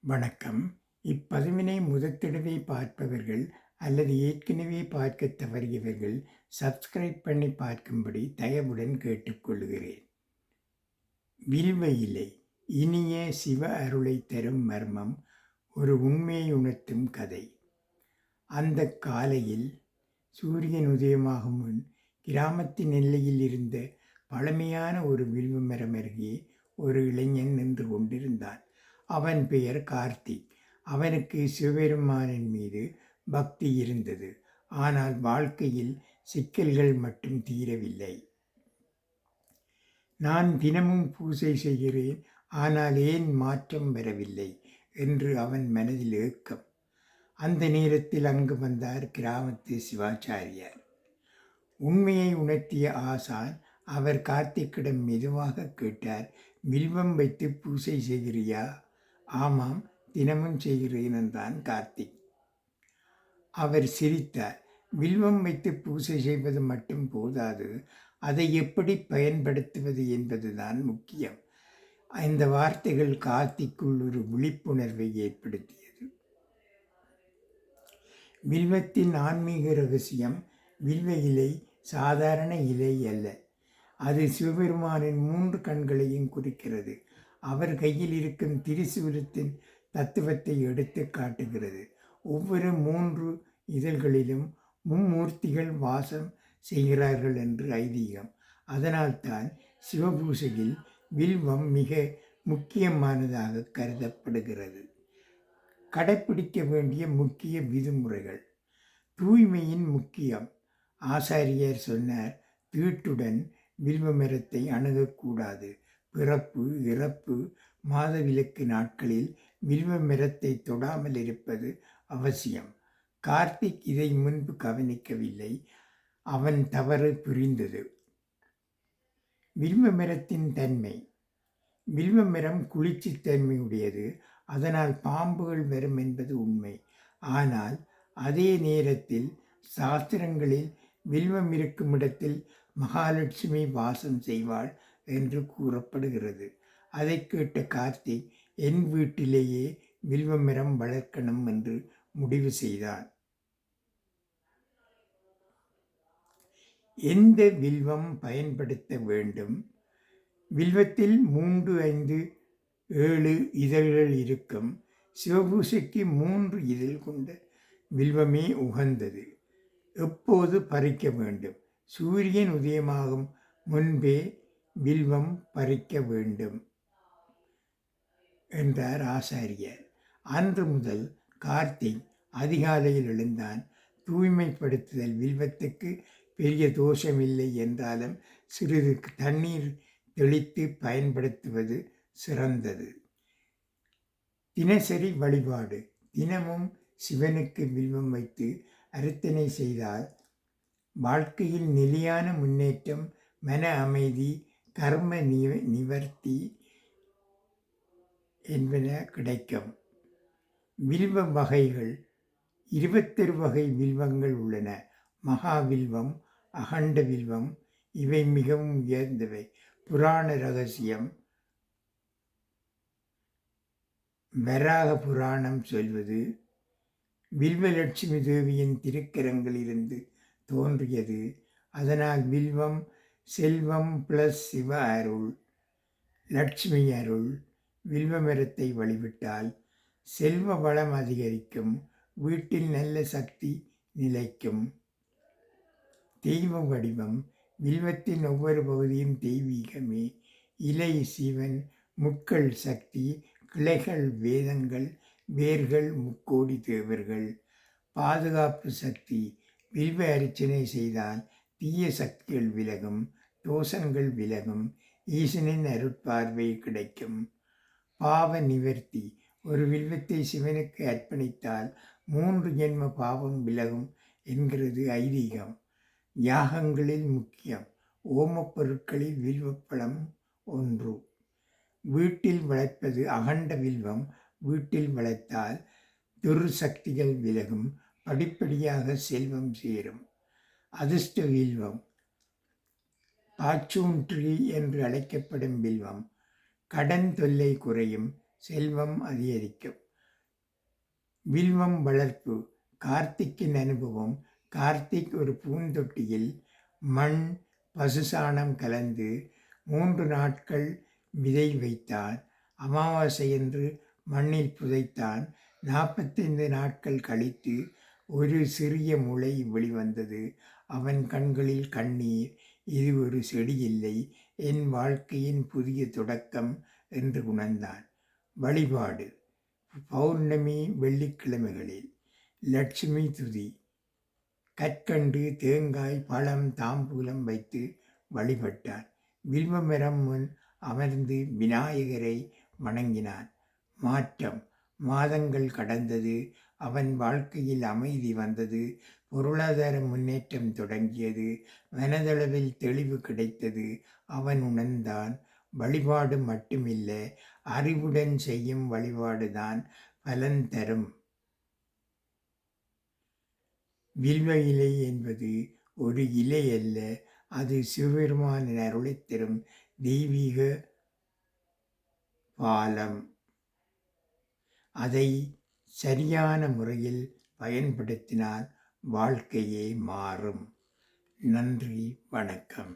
வணக்கம். இப்பதிவினை முதற்தடவை பார்ப்பவர்கள் அல்லது ஏற்கனவே பார்க்கத் தவறியவர்கள் சப்ஸ்கிரைப் பண்ணி பார்க்கும்படி தயவுடன் கேட்டுக்கொள்கிறேன். வில்வ இலை இனிய சிவ அருளைத் தரும் மர்மம் ஒரு உண்மையை உணர்த்தும் கதை. அந்தக் காலையில் சூரியன் உதயமாகும் முன் கிராமத்தின் எல்லையில் இருந்த பழமையான ஒரு வில்வ மரம் அருகே ஒரு இளைஞன் நின்று கொண்டிருந்தான். அவன் பெயர் கார்த்திக். அவனுக்கு சிவபெருமானின் மீது பக்தி இருந்தது. ஆனால் வாழ்க்கையில் சிக்கல்கள் மட்டும் தீரவில்லை. நான் தினமும் பூஜை செய்கிறேன், ஆனால் ஏன் மாற்றம் வரவில்லை என்று அவன் மனதில் ஏக்கம். அந்த நேரத்தில் அங்கு வந்தார் கிராமத்து சிவாச்சாரியார். உண்மையை உணர்த்திய ஆசான் அவர் கார்த்திக்கிடம் மெதுவாக கேட்டார், வில்வம் வைத்து பூஜை செய்கிறியா? ஆமாம், தினமும் செய்கிறேன் என்றான் கார்த்திக். அவர் சிரித்தார். வில்வம் வைத்து பூஜை செய்வது மட்டும் போதாது, அதை எப்படி பயன்படுத்துவது என்பதுதான் முக்கியம். இந்த வார்த்தைகள் கார்த்திக்குள் ஒரு விழிப்புணர்வை ஏற்படுத்தியது. வில்வத்தின் ஆன்மீக ரகசியம். வில்வ இலை சாதாரண இலை அல்ல. அது சிவபெருமானின் 3 கண்களையும் குறிக்கிறது. அவர் கையில் இருக்கும் திரிசூலத்தின் தத்துவத்தை எடுத்து காட்டுகிறது. ஒவ்வொரு 3 இதழ்களிலும் மும்மூர்த்திகள் வாசம் செய்கிறார்கள் என்று ஐதீகம். அதனால்தான் சிவபூசையில் வில்வம் மிக முக்கியமானதாக கருதப்படுகிறது. கடைப்பிடிக்க வேண்டிய முக்கிய விதிமுறைகள். தூய்மையின் முக்கியம். ஆசாரியர் சொன்னார், தீட்டுடன் வில்வ மரத்தை அணுகக்கூடாது. பிறப்பு, இறப்பு, மாதவிலக்கு நாட்களில் வில்வ மரத்தை தொடாமல் இருப்பது அவசியம். கார்த்திக் இதை முன்பு கவனிக்கவில்லை. அவன் தவறு புரிந்தது. வில்வ மரத்தின் தன்மை. வில்வ மரம் குளிர்ச்சித்தன்மையுடையது. அதனால் பாம்புகள் வரும் என்பது உண்மை. ஆனால் அதே நேரத்தில் சாஸ்திரங்களில் வில்வம் இருக்கும் இடத்தில் மகாலட்சுமி வாசம் செய்வாள் என்று கூறப்படுகிறது. அதை கேட்ட கார்த்திக் என் வீட்டிலேயே வில்வ மரம் வளர்க்கணும் என்று முடிவு செய்தான். எந்த வில்வம் பயன்படுத்த வேண்டும்? வில்வத்தில் 3, 5, 7 இதழ்கள் இருக்கும். சிவபூசைக்கு 3 இதழ் கொண்ட வில்வமே உகந்தது. எப்போது பறிக்க வேண்டும்? சூரியன் உதயமாகும் முன்பே வில்வம் பறிக்க வேண்டும் என்றார் ஆசாரியர். அன்று முதல் கார்த்திக் அதிகாலையில் எழுந்தான். தூய்மைப்படுத்துதல். வில்வத்துக்கு பெரிய தோஷமில்லை என்றாலும் சிறிது தண்ணீர் தெளித்து பயன்படுத்துவது சிறந்தது. தினசரி வழிபாடு. தினமும் சிவனுக்கு வில்வம் வைத்து அர்ச்சனை செய்தால் வாழ்க்கையில் நிலையான முன்னேற்றம், மன அமைதி, கர்ம நிவர்த்தி என்பன கிடைக்கும். வில்வ வகைகள். 21 வகை வில்வங்கள் உள்ளன. மகாவில்வம், அகண்ட வில்வம், இவை மிகவும் உயர்ந்தவை. புராண ரகசியம். வராக புராணம் சொல்வது வில்வலட்சுமி தேவியின் திருக்கரங்களிலிருந்து தோன்றியது. அதனால் வில்வம் செல்வம் + சிவ அருள், லட்சுமி அருள். வில்வ மரத்தை வழிபட்டால் செல்வ வளம் அதிகரிக்கும், வீட்டில் நல்ல சக்தி நிலைக்கும். தெய்வ வடிவம். வில்வத்தின் ஒவ்வொரு பகுதியும் தெய்வீகமே. இலை சிவன், முட்கள் சக்தி, கிளைகள் வேதங்கள், வேர்கள் முக்கோடி தேவர்கள். பாதுகாப்பு சக்தி. வில்வ அர்ச்சனை செய்தால் தீய சக்திகள் விலகும், தோஷங்கள் விலகும், ஈசனின் அருட்பார்வை கிடைக்கும். பாவ நிவர்த்தி. ஒரு வில்வத்தை சிவனுக்கு அர்ப்பணித்தால் 3 ஜென்ம பாவம் விலகும் என்கிறது ஐதீகம். யாகங்களில் முக்கியம். ஓமப் பொருட்களில் வில்வப்பழம் 1. வீட்டில் வளர்ப்பது. அகண்ட வில்வம் வீட்டில் வளர்த்தால் துர்சக்திகள் விலகும், படிப்படியாக செல்வம் சேரும். அதிர்ஷ்ட வில்வம். பாச்சூன் ட்ரீ என்று அழைக்கப்படும் வில்வம். கடன் தொல்லை குறையும், செல்வம் அதிகரிக்கும். வில்வம் வளர்ப்பு கார்த்திக்கின் அனுபவம். கார்த்திக் ஒரு பூந்தொட்டியில் மண் பசுசாணம் கலந்து 3 நாட்கள் விதை வைத்தான். அமாவாசையன்று மண்ணில் புதைத்தான். 45 நாட்கள் கழித்து ஒரு சிறிய முளை வெளிவந்தது. அவன் கண்களில் கண்ணீர். இது ஒரு செடி இல்லை, என் வாழ்க்கையின் புதிய தொடக்கம் என்று உணர்ந்தான். வழிபாடு பௌர்ணமி வெள்ளிக்கிழமைகளில் லட்சுமி துதி. கற்கண்டு தேங்காய் பழம் தாம்பூலம் வைத்து வழிபட்டான். வில்வமரம் முன் அமர்ந்து விநாயகரை வணங்கினான். மாற்றம் மாதங்கள் கடந்தது. அவன் வாழ்க்கையில் அமைதி வந்தது. பொருளாதார முன்னேற்றம் தொடங்கியது. மனதளவில் தெளிவு கிடைத்தது. அவன் உணர்ந்தான், வழிபாடு மட்டுமில்ல, அறிவுடன் செய்யும் வழிபாடுதான் பலன் தரும். வில்வ இலை என்பது ஒரு இலை அல்ல, அது சிவபெருமானின் அருளைத் தரும் தெய்வீக பாலம். அதை சரியான முறையில் பயன்படுத்தினால் வாழ்க்கையே மாறும். நன்றி, வணக்கம்.